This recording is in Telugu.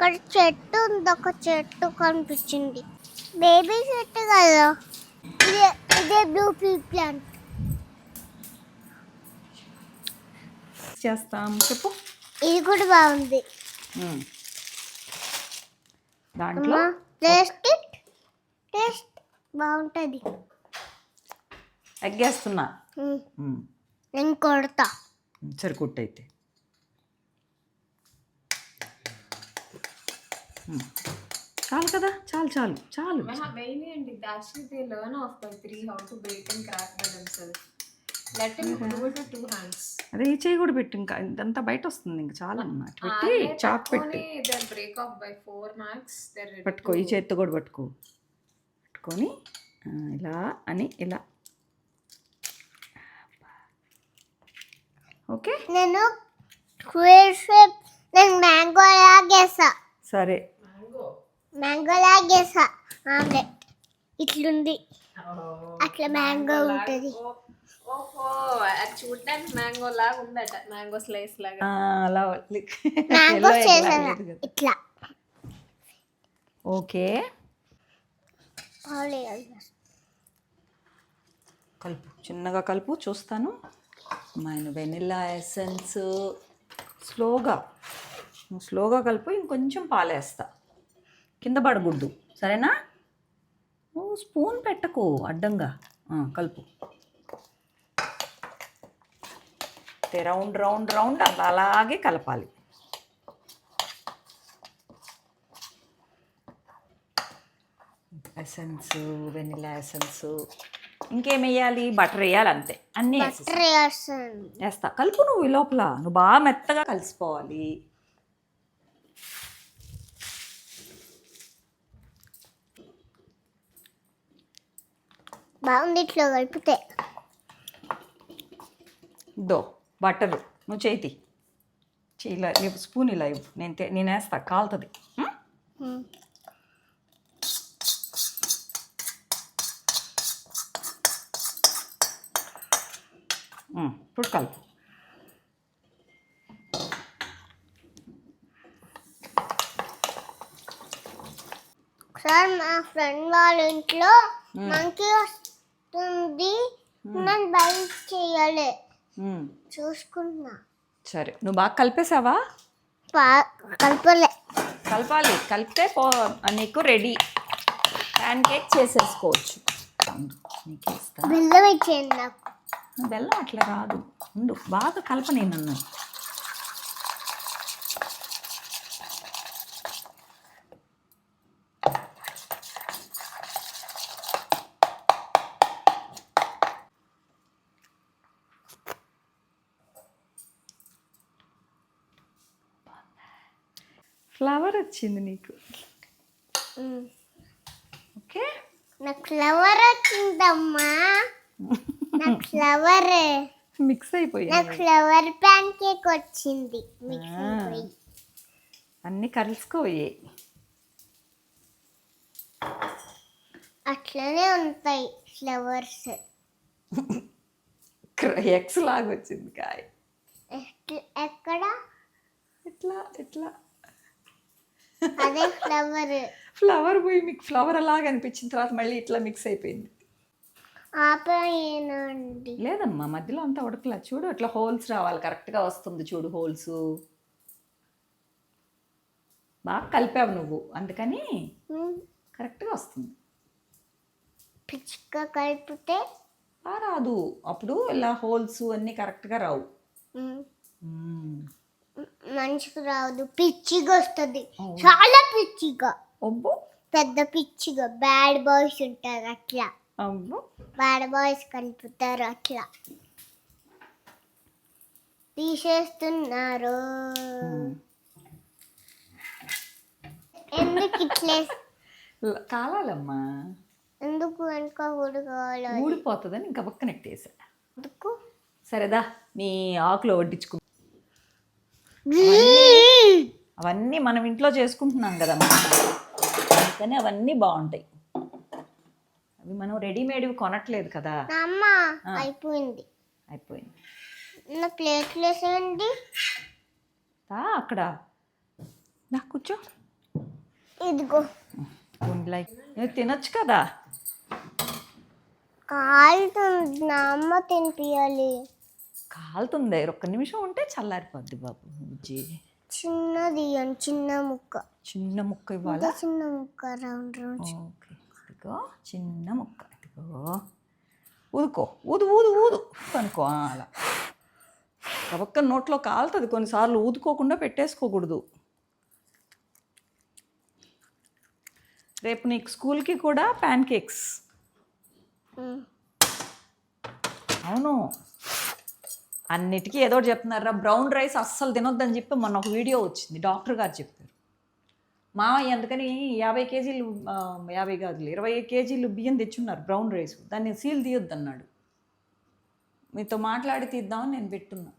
అక్కడ చెట్టు ఉంది, ఒక చెట్టు కనిపించింది. బేబీ చెట్టు కదా, ఇదే బ్లూ పీ ప్లాంట్. చేస్తాం చెప్పు. ఇది కూడా బాగుంది. దాంట్లో టేస్ట్ బాగుంటుంది. ఎగ్గేస్తున్నా. నేను కొడతా. సరే కుట్టయితే. చాలు కదా, చాలు చాలు చాలు. Actually, they learn after 3 how to bake and crack by themselves. Let him do it with 2 hands. అదే ఈ చేయి కూడా పెట్టు, ఇంకా ఇదంతా బయట వస్తుంది. ఇంకా చాలా అన్నమాట. పెట్టి చాక్ పెట్టి they'll break off by 4 max. They're ready. పట్టుకో, ఈ చేతితో కూడా పట్టుకొని ఇలా అని ఇలా. ఓకే, నేను మ్యాంగో లాగేసా. సరే, మ్యాంగో లాగేసా. ఆమ్లెట్ ఇట్లుంది, అట్లా మ్యాంగో ఉంటుంది. ఓహో, అది చూడడానికి మ్యాంగో లాగా ఉందట. మ్యాంగో స్లైస్ లాగా అలా మ్యాంగో చేసాను ఇట్లా. ఓకే, కలుపు, చిన్నగా కలుపు. చూస్తాను. వెనిలా ఎసెన్స్ స్లోగా కలుపు. ఇంకొంచెం పాలేస్తా, కింద పడకూడదు. సరేనా? నువ్వు స్పూన్ పెట్టకు అడ్డంగా. కలుపు. రౌండ్ రౌండ్ రౌండ్ అలాగే కలపాలి. Essence, vanilla essence. ఇంకేం వేయాలి? బటర్ వేయాలి, అంతే. అన్నీ వేస్తా. కలుపు నువ్వు. ఈ లోపల నువ్వు బాగా మెత్తగా కలిసిపోవాలి. బాగుంది ఇట్లా కలిపితే. బటర్ నువ్వు చేతి ఇలా స్పూన్ ఇలా ఇవ్వు. నేను వేస్తా, కాలుతుంది. ఇప్పుడు కలుపు. సార్, మా ఫ్రెండ్ వాళ్ళ ఇంట్లో మంకీ వస్తుంది, నేను బయట చేయాలి, చూసుకున్నా. సరే, నువ్వు బాగా కలిపేసావా? కలపాలి. కలిపితే నీకు రెడీ. ప్యాన్ కేక్ చేసేసుకోవచ్చు. బెల్లం ఇచ్చేయండి నాకు. బెల్లం అట్లా రాదు. ఉండు, బాగా కలప. నేను అన్నాను. ఫ్లవర్ వచ్చింది నీకు. ఓకే, నాకు ఫ్లవర్ వచ్చిందమ్మా. నాకు ఫ్లవర్ మిక్స్ అయిపోయింది. నాకు ఫ్లవర్ ప్యాన్ కేక్ వచ్చింది. అన్నీ కలిసిపోయాయి. అట్లనే ఉంటాయి ఫ్లవర్స్. ఎక్స్ లాగా వచ్చింది కాయ. ఎక్కడ? ఇట్లా అదే ఫ్లవర్ పోయి మీకు ఫ్లవర్ అలాగా అనిపించిన తర్వాత మళ్ళీ ఇట్లా మిక్స్ అయిపోయింది. లేదమ్మా, మధ్యలో అంతా ఉడకలా. చూడు, అట్లా హోల్స్ రావాలి. కరెక్ట్గా వస్తుంది చూడు, హోల్స్. బాగా కలిపావు నువ్వు, అందుకని కరెక్ట్గా వస్తుంది. పిచ్చిగా కలిపితే రాదు. అప్పుడు ఇలా హోల్స్ అన్నీ కరెక్ట్గా రావు. మంచిగా రాదు, పిచ్చిగా వస్తుంది. చాలా పిచ్చిగా. అబ్బో, పెద్ద పిచ్చిగా. బ్యాడ్ బాయ్స్ ఉంటారు అట్లా. అబ్బో, బ్యాడ్ బాయ్స్ కలుపుతారు అట్లా. తీసేస్తున్నారు. ఎందుకు ఇట్లే కాలాలమ్మా? ఎందుకు? వెనుక ఊడుకోవాలి. ఊడిపోతుందని ఇంకా పక్కన నెట్టేసా. ఎందుకు? సరేదా, నీ ఆకులో వడ్డించుకో. అవన్నీ మనం ఇంట్లో చేసుకుంటున్నాం కదమ్మా, అందుకని అవన్నీ బాగుంటాయి. అవి మనం రెడీమేడ్వి కొనట్లేదు కదా. అమ్మ, అయిపోయింది. నా ప్లేట్లు వేసేయండి. అక్కడ నాకు కూర్చో. ఇదిగో లైక్ తినొచ్చు కదా. కాలుతుంది, నా అమ్మ తినిపియాలి. కాలుతుంది, ఒక్క నిమిషం ఉంటే చల్లారిపోద్ది బాబు. బుజ్జి చిన్నది అని చిన్న ముక్క, చిన్న ముక్క ఇవ్వాలా? చిన్న ముక్క రౌండ్ రౌండ్. ఓకే, ఇదిగో చిన్న ముక్క. ఇదిగో ఊదుకో, ఊదు ఊదు ఊదు అనుకో. అలా ఒక్క నోట్లో కాలుతుంది. కొన్నిసార్లు ఊదుకోకుండా పెట్టేసుకోకూడదు. రేపు నీకు స్కూల్కి కూడా ప్యాన్ కేక్స్. అవును, అన్నిటికీ ఏదో చెప్తున్నారా. బ్రౌన్ రైస్ అస్సలు తినొద్దని చెప్పి మొన్న ఒక వీడియో వచ్చింది, డాక్టర్ గారు చెప్పారు. మావయ్య అందుకని 50 కేజీలు 50 కాదులు 20 కేజీలు బియ్యం తెచ్చున్నారు బ్రౌన్ రైస్. దాన్ని సీల్ తీయొద్దు అన్నాడు. మీతో మాట్లాడి తీద్దామని నేను పెట్టున్నా.